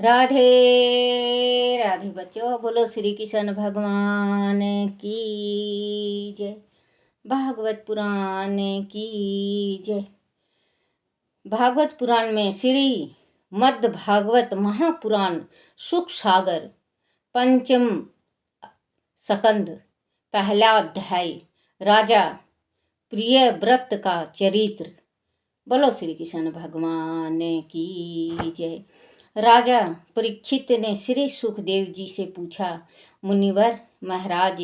राधे राधे बच्चों, बोलो श्री कृष्ण भगवान की जय। भागवत पुराण की जय। भागवत पुराण में श्री मद् भागवत महापुराण सुख सागर पंचम स्कंद पहला अध्याय राजा प्रियव्रत का चरित्र। बोलो श्री कृष्ण भगवान की जय। राजा परीक्षित ने श्री सुखदेव जी से पूछा, मुनिवर महाराज,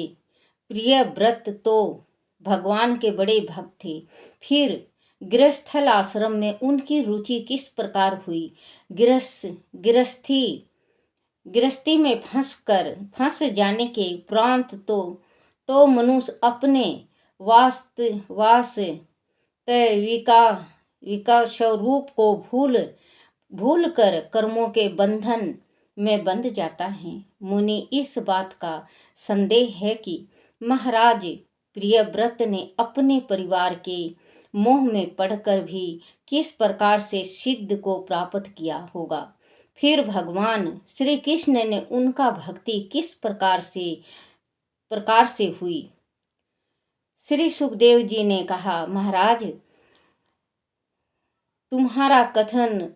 प्रियव्रत तो भगवान के बड़े भक्त थे, फिर गृहस्थल आश्रम में उनकी रुचि किस प्रकार हुई? गृहस्थी में फंस जाने के उपरांत तो मनुष्य अपने वास्तविक स्वरूप को भूल कर कर्मों के बंधन में बंध जाता है। मुनि, इस बात का संदेह है कि महाराज प्रियव्रत ने अपने परिवार के मोह में पड़कर भी किस प्रकार से सिद्ध को प्राप्त किया होगा। फिर भगवान श्री कृष्ण ने उनका भक्ति किस प्रकार से हुई। श्री सुखदेव जी ने कहा, महाराज, तुम्हारा कथन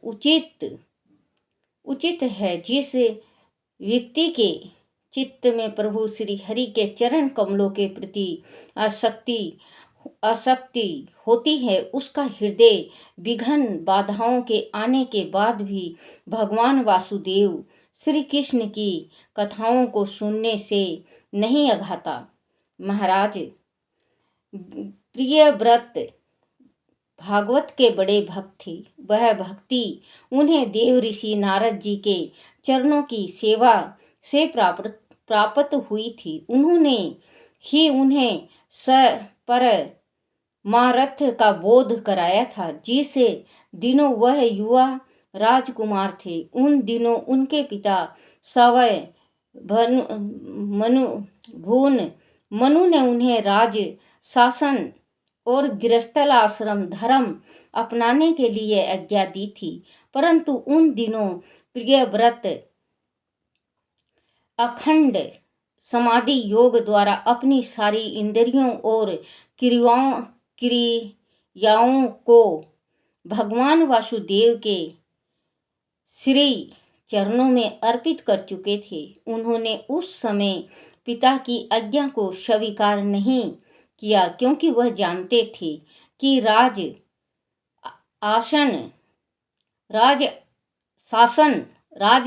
उचित है। जिस व्यक्ति के चित्त में प्रभु श्री हरि के चरण कमलों के प्रति आसक्ति होती है, उसका हृदय विघ्न बाधाओं के आने के बाद भी भगवान वासुदेव श्री कृष्ण की कथाओं को सुनने से नहीं अघाता। महाराज, प्रियव्रत भागवत के बड़े भक्त थे। वह भक्ति उन्हें देव ऋषि नारद जी के चरणों की सेवा से प्राप्त हुई थी। उन्होंने ही उन्हें परमार्थ का बोध कराया था। जिस दिनों वह युवा राजकुमार थे, उन दिनों उनके पिता सवय मनु ने उन्हें राज शासन और गृहस्थल आश्रम धर्म अपनाने के लिए आज्ञा दी थी। परंतु उन दिनों प्रियव्रत अखंड समाधि योग द्वारा अपनी सारी इंद्रियों और क्रियाओं को भगवान वासुदेव के श्री चरणों में अर्पित कर चुके थे। उन्होंने उस समय पिता की आज्ञा को स्वीकार नहीं किया, क्योंकि वह जानते थे कि राज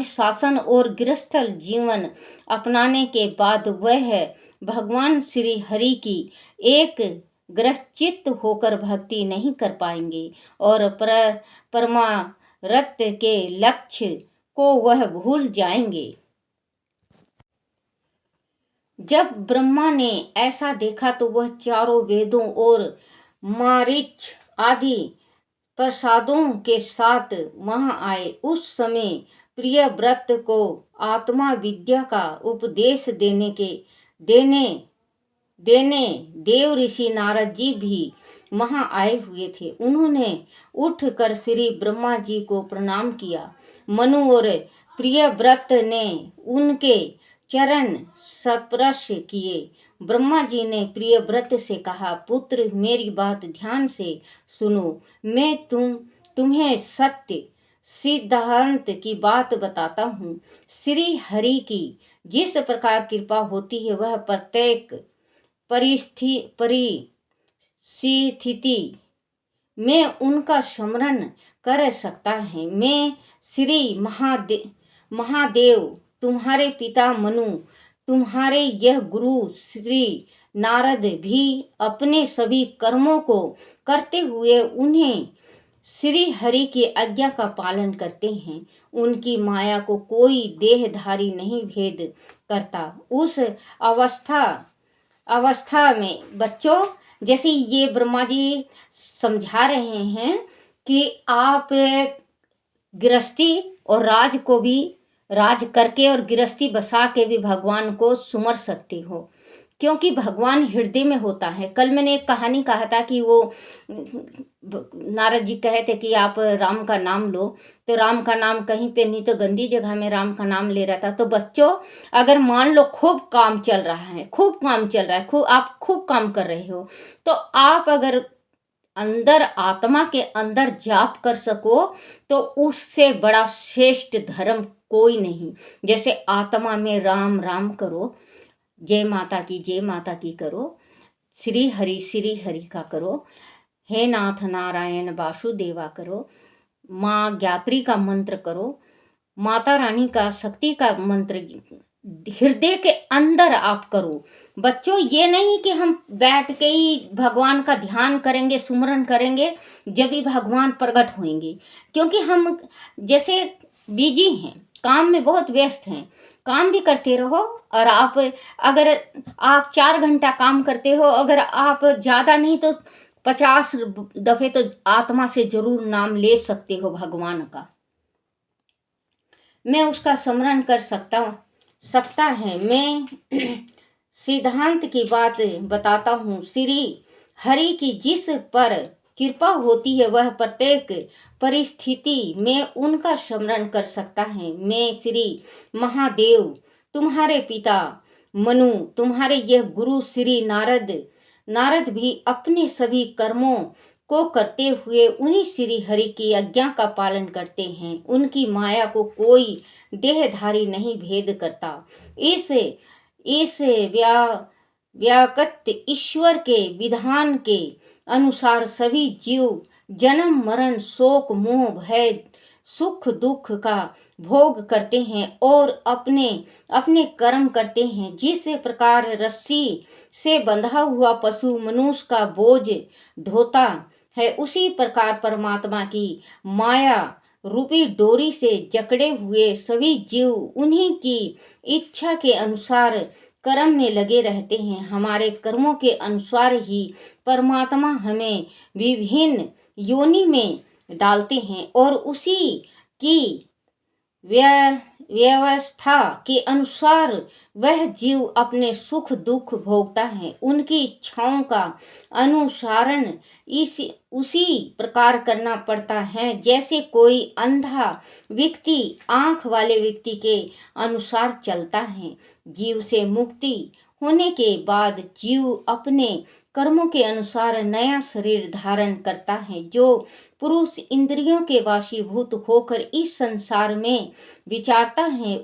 शासन और गृहस्थल जीवन अपनाने के बाद वह भगवान श्री हरि की एक ग्रसचित्त होकर भक्ति नहीं कर पाएंगे और परमार्थ के लक्ष्य को वह भूल जाएंगे। जब ब्रह्मा ने ऐसा देखा तो वह चारों वेदों और मारीच आदि प्रसादों के साथ वहां आए। उस समय प्रियव्रत को आत्मा विद्या का उपदेश देने देव ऋषि नारद जी भी वहां आए हुए थे। उन्होंने उठकर श्री ब्रह्मा जी को प्रणाम किया। मनु और प्रियव्रत ने उनके चरण स्पर्श किए। ब्रह्मा जी ने प्रियव्रत से कहा, पुत्र, मेरी बात ध्यान से सुनो। मैं तुम्हें सत्य सिद्धांत की बात बताता हूँ। श्री हरि की जिस प्रकार कृपा होती है, वह प्रत्येक परिस्थिति में उनका स्मरण कर सकता है। मैं श्री महादेव, तुम्हारे पिता मनु, तुम्हारे यह गुरु श्री नारद भी अपने सभी कर्मों को करते हुए उन्हें श्री हरि की आज्ञा का पालन करते हैं। उनकी माया को कोई देहधारी नहीं भेद करता। उस अवस्था में बच्चों, जैसे ये ब्रह्मा जी समझा रहे हैं कि आप गृहस्थी और राज को भी राज करके और गृहस्थी बसा के भी भगवान को सुमर सकते हो। क्योंकि भगवान हृदय में होता है। कल मैंने एक कहानी कहा था कि वो नारद जी कहे थे कि आप राम का नाम लो, तो राम का नाम कहीं पे नहीं तो गंदी जगह में राम का नाम ले रहा था। तो बच्चों, अगर मान लो खूब काम चल रहा है, खूब काम चल रहा है, आप खूब काम कर रहे हो, तो आप अगर अंदर आत्मा के अंदर जाप कर सको तो उससे बड़ा श्रेष्ठ धर्म कोई नहीं। जैसे आत्मा में राम राम करो, जय माता की करो, श्री हरि का करो, हे नाथ नारायण वासुदेवा करो, माँ ज्ञात्री का मंत्र करो, माता रानी का शक्ति का मंत्र हृदय के अंदर आप करो। बच्चों, ये नहीं कि हम बैठ के ही भगवान का ध्यान करेंगे, सुमरन करेंगे, जब भी भगवान प्रकट होंगे। क्योंकि हम जैसे बिजी हैं, काम में बहुत व्यस्त हैं, काम भी करते रहो। और आप अगर आप 4 घंटा काम करते हो, अगर आप ज़्यादा नहीं तो 50 दफे तो आत्मा से जरूर नाम ले सकते हो भगवान का। मैं उसका स्मरण कर सकता है। मैं सिद्धांत की बात बताता हूँ। श्री हरि की जिस पर कृपा होती है वह प्रत्येक परिस्थिति में उनका स्मरण कर सकता है। मैं श्री महादेव तुम्हारे पिता मनु, तुम्हारे यह गुरु श्री नारद भी अपने सभी कर्मों को करते हुए उन्हीं श्री हरि की आज्ञा का पालन करते हैं। उनकी माया को कोई देहधारी नहीं भेद करता। इस व्याकृत ईश्वर के विधान के अनुसार सभी जीव जन्म मरण शोक मोह भय सुख दुख का भोग करते हैं और अपने अपने कर्म करते हैं। जिस प्रकार रस्सी से बंधा हुआ पशु मनुष्य का बोझ ढोता है, उसी प्रकार परमात्मा की माया रूपी डोरी से जकड़े हुए सभी जीव उन्हीं की इच्छा के अनुसार कर्म में लगे रहते हैं। हमारे कर्मों के अनुसार ही परमात्मा हमें विभिन्न योनि में डालते हैं और उसी की व्यवस्था के अनुसार वह जीव अपने सुख दुख भोगता है। उनकी इच्छाओं का अनुसरण उसी प्रकार करना पड़ता है जैसे कोई अंधा व्यक्ति आंख वाले व्यक्ति के अनुसार चलता है। जीव से मुक्ति होने के बाद जीव अपने कर्मों के अनुसार नया शरीर धारण करता है। जो पुरुष इंद्रियों के वशीभूत होकर इस संसार में विचारता है,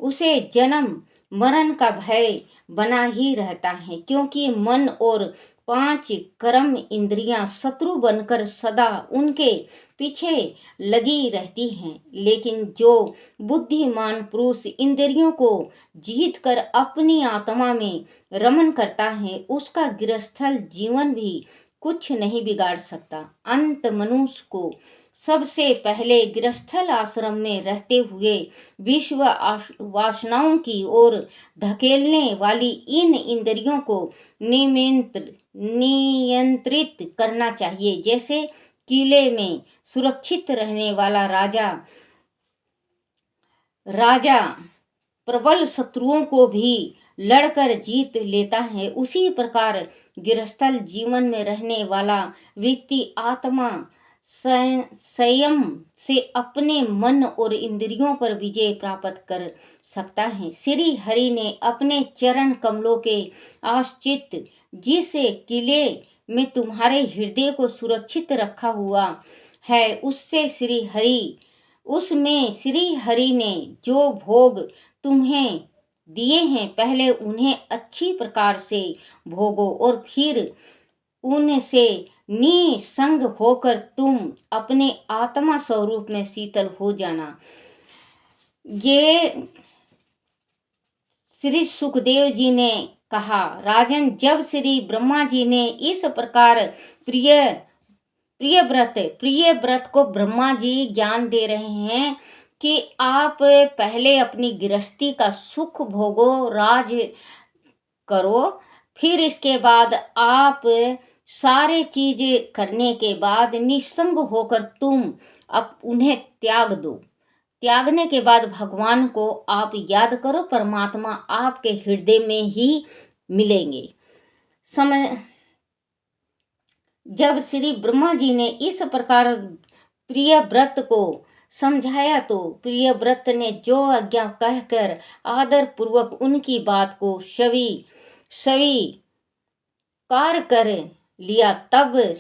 उसे जन्म मरण का भय बना ही रहता है। क्योंकि मन और 5 कर्म इंद्रियां शत्रु बनकर सदा उनके पीछे लगी रहती हैं। लेकिन जो बुद्धिमान पुरुष इंद्रियों को जीत कर अपनी आत्मा में रमन करता है, उसका गृहस्थल जीवन भी कुछ नहीं बिगाड़ सकता। अंत मनुष्य को सबसे पहले गृहस्थल आश्रम में रहते हुए विश्व वासनाओं की ओर धकेलने वाली इन इंद्रियों को नियंत्रित करना चाहिए। जैसे किले में सुरक्षित रहने वाला राजा प्रबल शत्रुओं को भी लड़कर जीत लेता है, उसी प्रकार गृहस्थल जीवन में रहने वाला व्यक्ति आत्मा संयम से अपने मन और इंद्रियों पर विजय प्राप्त कर सकता है। श्री हरि ने अपने चरण कमलों के आश्रित जिस किले में तुम्हारे हृदय को सुरक्षित रखा हुआ है, उसमें श्री हरि ने जो भोग तुम्हें दिए हैं, पहले उन्हें अच्छी प्रकार से भोगो और फिर उनसे निसंग होकर तुम अपने आत्मा स्वरूप में शीतल हो जाना। ये श्री सुखदेव जी ने कहा। राजन, जब श्री ब्रह्मा जी ने इस प्रकार प्रिय व्रत को ब्रह्मा जी ज्ञान दे रहे हैं कि आप पहले अपनी गृहस्थी का सुख भोगो, राज करो, फिर इसके बाद आप सारे चीजें करने के बाद निसंग होकर तुम अब उन्हें त्याग दो। त्यागने के बाद भगवान को आप याद करो। परमात्मा आपके हृदय में ही मिलेंगे। समय जब श्री ब्रह्मा जी ने इस प्रकार प्रिय व्रत को समझाया तो प्रिय व्रत ने जो आज्ञा कहकर आदर पूर्वक उनकी बात को स्वीकार कर लिया। तब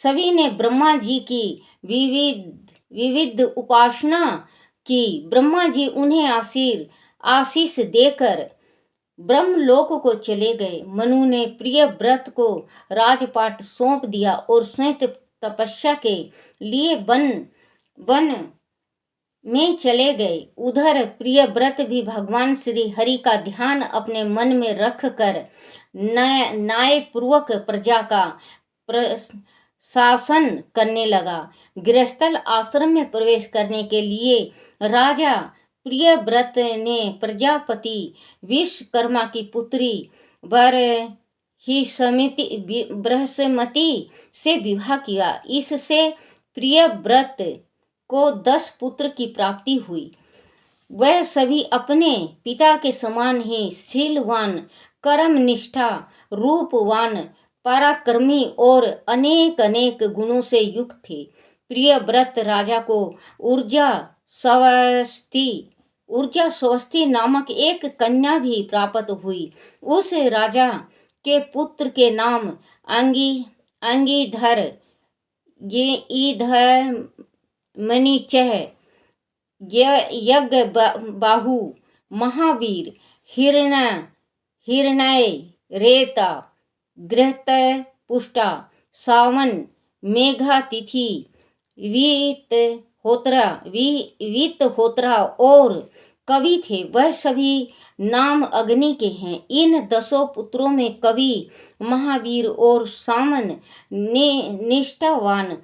सभी ने ब्रह्मा जी की विविध उपासना की। ब्रह्मा जी उन्हें आशीष देकर ब्रह्मलोक को चले गए। मनु ने प्रिय व्रत को राजपाट सौंप दिया और स्वयं तपस्या के लिए वन में चले गए। उधर प्रिय व्रत भी भगवान श्री हरि का ध्यान अपने मन में रख कर न्याय पूर्वक प्रजा का शासन करने लगा। गृहस्थल आश्रम में प्रवेश करने के लिए राजा प्रिय व्रत ने प्रजापति विश्वकर्मा की पुत्री बृहस्पति से विवाह किया। इससे प्रिय व्रत को 10 पुत्र की प्राप्ति हुई। वह सभी अपने पिता के समान ही शीलवान, कर्मनिष्ठा, रूपवान, पराक्रमी और अनेक गुणों से युक्त थे। प्रिय व्रत राजा को ऊर्जा स्वस्ति नामक एक कन्या भी प्राप्त हुई। उस राजा के पुत्र के नाम अंगीधर, मणिचय, यज्ञबाहु, महावीर, हिरण्य रेता, गृहपुष्टा, सावन, मेघातिथि, वीतहोत्रा और कवि थे। वह सभी नाम अग्नि के हैं। इन 10 पुत्रों में कवि महावीर और सामन निष्ठावान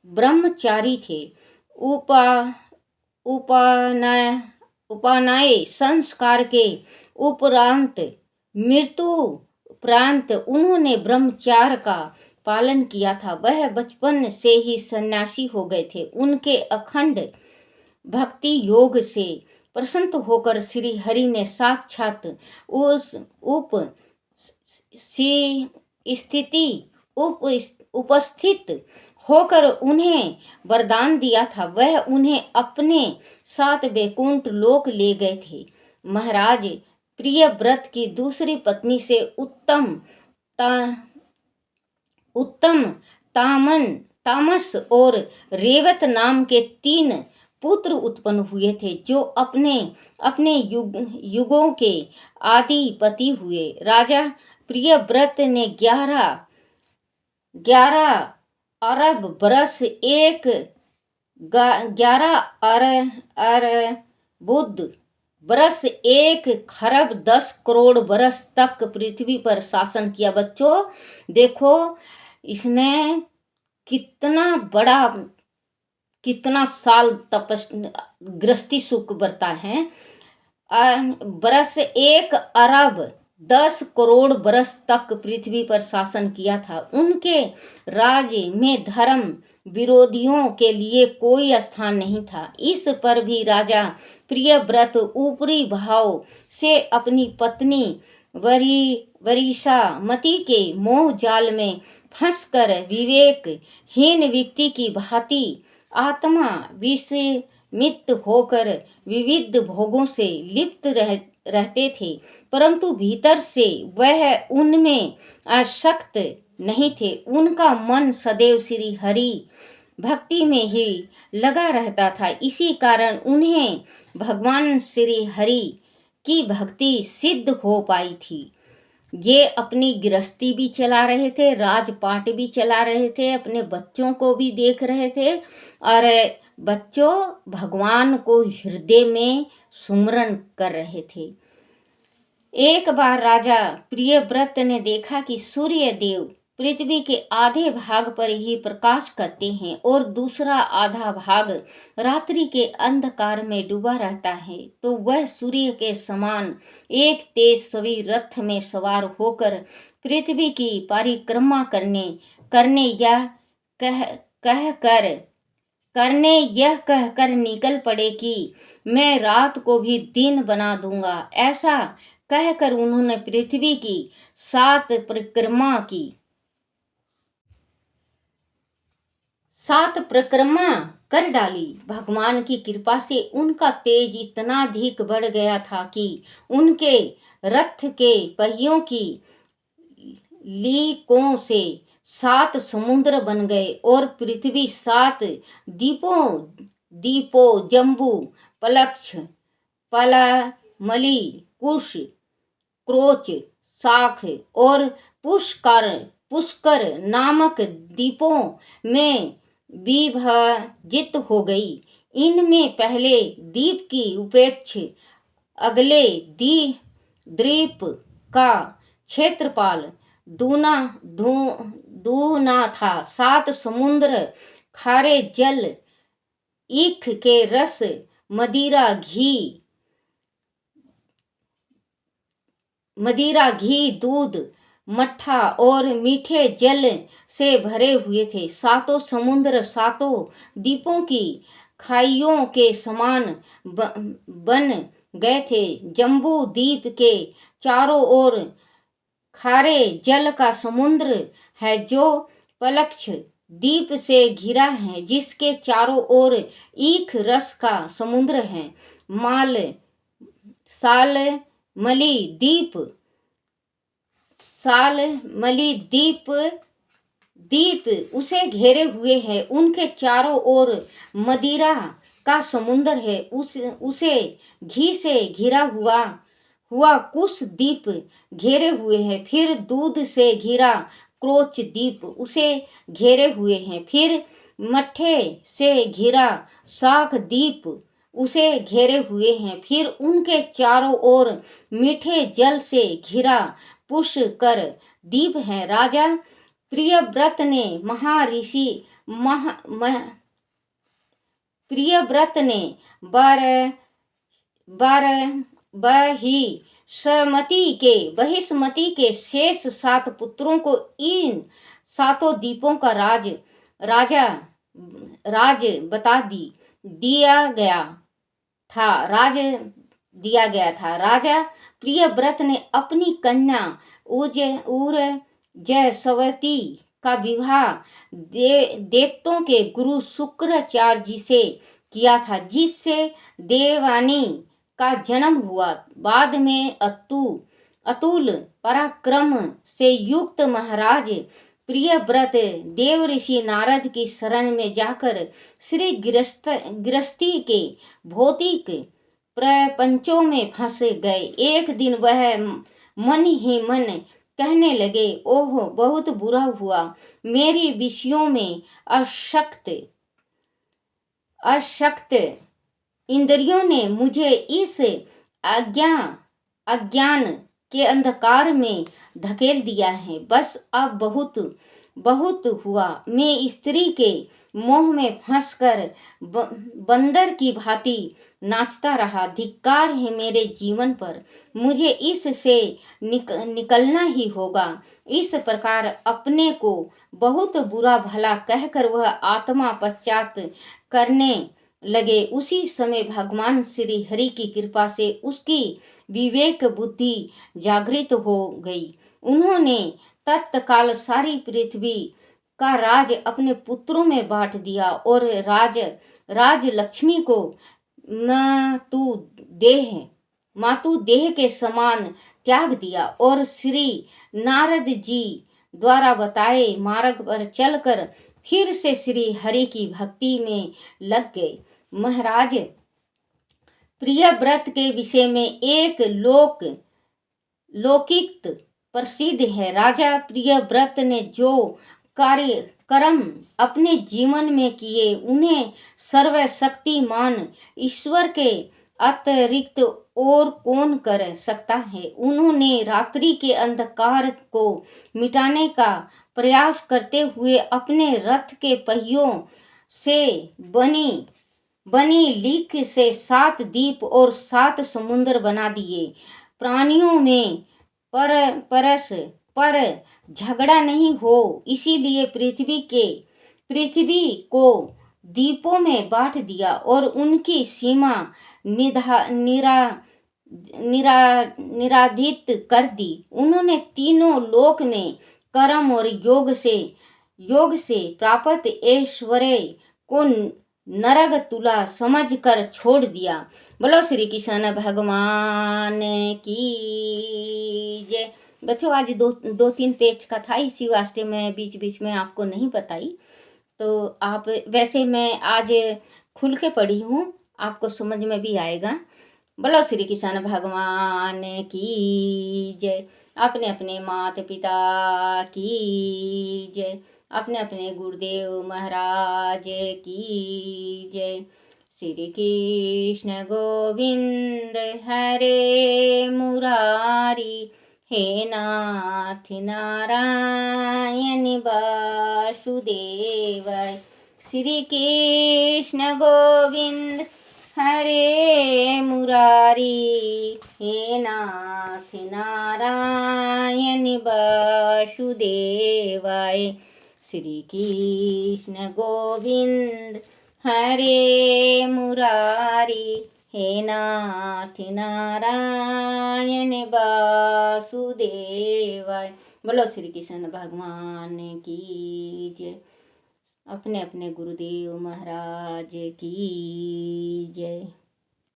ब्रह्मचारी थे। उपनयन संस्कार के उपरांत मृत्यु उपरांत उन्होंने ब्रह्मचार्य का पालन किया था। वह बचपन से ही सन्यासी हो गए थे। उनके अखंड भक्ति योग से प्रसन्न होकर श्री हरि ने साक्षात उपस्थित होकर उन्हें वरदान दिया था। वह उन्हें अपने साथ वैकुंठ लोक ले गए थे। महाराज प्रिय व्रत की दूसरी पत्नी से उत्तम तामस और रेवत नाम के 3 पुत्र उत्पन्न हुए थे, जो अपने युगों के आदिपति हुए। राजा प्रिय व्रत ने 11 अरब बरस 1 खरब 10 करोड़ बरस तक पृथ्वी पर शासन किया। बच्चों देखो इसने कितना साल गृहस्थी सुख बरता है। बरस 1 अरब 10 करोड़ बरस तक पृथ्वी पर शासन किया था। उनके राज्य में धर्म विरोधियों के लिए कोई स्थान नहीं था। इस पर भी राजा प्रिय व्रत ऊपरी भाव से अपनी पत्नी वरिषामती के मोह जाल में फंसकर विवेकहीन व्यक्ति की भांति आत्मा विस्मित होकर विविध भोगों से लिप्त रहते थे, परंतु भीतर से वह उनमें आसक्त नहीं थे। उनका मन सदैव श्री हरि भक्ति में ही लगा रहता था। इसी कारण उन्हें भगवान श्री हरि की भक्ति सिद्ध हो पाई थी। ये अपनी गृहस्थी भी चला रहे थे, राजपाट भी चला रहे थे, अपने बच्चों को भी देख रहे थे और बच्चों भगवान को हृदय में सुमरन कर रहे थे। एक बार राजा प्रियव्रत ने देखा कि सूर्य देव पृथ्वी के आधे भाग पर ही प्रकाश करते हैं और दूसरा आधा भाग रात्रि के अंधकार में डूबा रहता है। तो वह सूर्य के समान एक तेज सवी रथ में सवार होकर पृथ्वी की परिक्रमा करने यह कहकर निकल पड़े कि मैं रात को भी दिन बना दूंगा। ऐसा कहकर उन्होंने पृथ्वी की 7 परिक्रमा की। 7 परिक्रमा कर डाली। भगवान की कृपा से उनका तेज इतना अधिक बढ़ गया था कि उनके रथ के पहियों की लीकों से 7 समुद्र बन गए और पृथ्वी 7 दीपों जम्बू, पलक्ष, पलामली, कुश, क्रोच, शाख और पुष्कर नामक द्वीपों में विभाजित हो गई। इनमें पहले द्वीप की उपेक्षा अगले द्वीप का क्षेत्रफल दूना था। 7 समुद्र खारे जल, ईख के रस, मदिरा घी, दूध, मट्ठा और मीठे जल से भरे हुए थे। 7 समुद्र 7 द्वीपों की खाइयों के समान बन गए थे। जम्बू द्वीप के चारों ओर खारे जल का समुद्र है जो पलक्ष द्वीप से घिरा है, जिसके चारों ओर ईख रस का समुद्र है। सालमली द्वीप उसे घेरे हुए है। उनके चारों ओर मदिरा का समुद्र है। उसे घी से घिरा हुआ कुश द्वीप घेरे हुए है। फिर दूध से घिरा क्रोच द्वीप उसे घेरे हुए हैं। फिर मट्ठे से घिरा शाख द्वीप उसे घेरे हुए हैं। फिर उनके चारों ओर मीठे जल से घिरा पुष्कर द्वीप है। राजा प्रियव्रत ने बहिष्मति के शेष 7 पुत्रों को इन 7 द्वीपों का राज बता दिया गया था। राजा प्रियव्रत ने अपनी कन्या उरजसवती का विवाह देवताओं के गुरु शुक्राचार्य जी से किया था, जिससे देवयानी का जन्म हुआ। बाद में अतुल पराक्रम से युक्त महाराज प्रियव्रत देवऋषि नारद की शरण में जाकर श्री गृहस्थी के भौतिक प्रपंचों में फंस गए। एक दिन वह मन ही मन कहने लगे, ओह बहुत बुरा हुआ, मेरी विषयों में अशक्त इंद्रियों ने मुझे इस अज्ञान के अंधकार में धकेल दिया है। बस अब बहुत हुआ। मैं स्त्री के मोह में फंसकर बंदर की भांति नाचता रहा। धिक्कार है मेरे जीवन पर, मुझे इससे निकलना ही होगा। इस प्रकार अपने को बहुत बुरा भला कहकर वह आत्मा पश्चात करने लगे। उसी समय भगवान श्री हरि की कृपा से उसकी विवेक बुद्धि जागृत हो गई। उन्होंने तत्काल सारी पृथ्वी का राज अपने पुत्रों में बांट दिया और राज लक्ष्मी को मातु देह के समान त्याग दिया और श्री नारद जी द्वारा बताए मार्ग पर चलकर फिर से श्री हरि की भक्ति में लग गए। महाराज प्रियव्रत के विषय में एक लौकिक प्रसिद्ध है। राजा प्रियव्रत ने जो कार्यक्रम अपने जीवन में किए, उन्हें सर्वशक्तिमान ईश्वर के अतिरिक्त और कौन कर सकता है। उन्होंने रात्रि के अंधकार को मिटाने का प्रयास करते हुए अपने रथ के पहियों से बनी लीक से 7 द्वीप और 7 समुद्र बना दिए। प्राणियों में पर झगड़ा नहीं हो, इसीलिए पृथ्वी को द्वीपों में बांट दिया और उनकी सीमा निराधित कर दी। उन्होंने तीनों लोक में कर्म और योग से प्राप्त ऐश्वर्य को नरक तुला समझकर छोड़ दिया। बोलो श्री कृष्ण भगवान की जय। बच्चों आज दो तीन पेज का था, इसी वास्ते मैं बीच बीच में आपको नहीं बताई। तो आप वैसे मैं आज खुल के पढ़ी हूँ, आपको समझ में भी आएगा। बोलो श्री कृष्ण भगवान की जय। अपने अपने माता पिता की जय। अपने अपने गुरुदेव महाराज की जय। श्री कृष्ण गोविंद हरे मुरारी, हे नाथ नारायण वासुदेवाय। श्री कृष्ण गोविंद हरे मुरारी, हे नाथ नारायण वासुदेवाय। श्री कृष्ण गोविंद हरे मुरारी, हे नाथ नारायण वासुदेवाय। बोलो श्री कृष्ण भगवान की जय। अपने अपने गुरुदेव महाराज की जय।